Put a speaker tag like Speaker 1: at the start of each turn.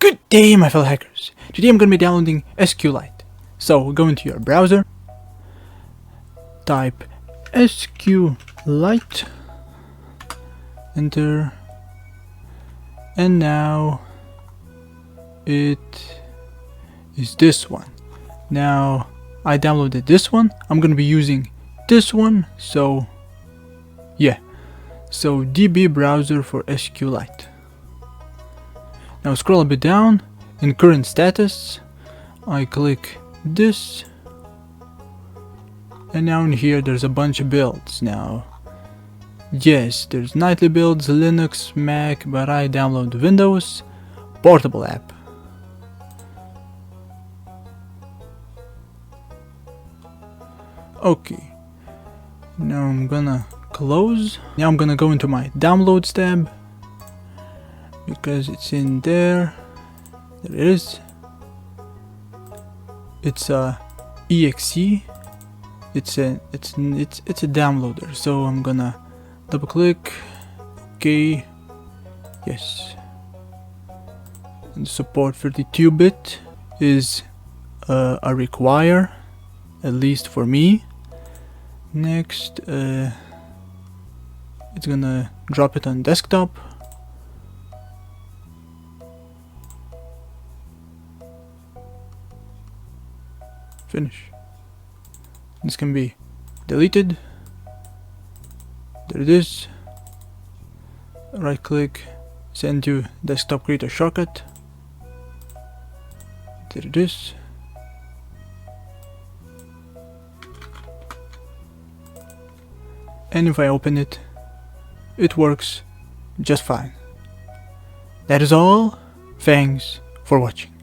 Speaker 1: Good day, my fellow hackers. Today I'm going to be downloading SQLite. So go into your browser, type SQLite, enter, and now it is this one. Now I downloaded this one. I'm going to be using this one. So yeah, so DB browser for SQLite. Now scroll a bit down, in current status, I click this, and now in here there's a bunch of builds. Now, yes, there's nightly builds, Linux, Mac, but I download Windows, portable app. Okay, now I'm gonna close. Now I'm gonna go into my downloads tab, because it's in there. There it is. It's a exe. It's a downloader. So I'm gonna double click. Okay. Yes. And support 32-bit is a require, at least for me. Next, it's gonna drop it on desktop. Finish. This can be deleted. There it is. Right click, send to desktop, create a shortcut. There it is. And if I open it, it works just fine. That is all. Thanks for watching.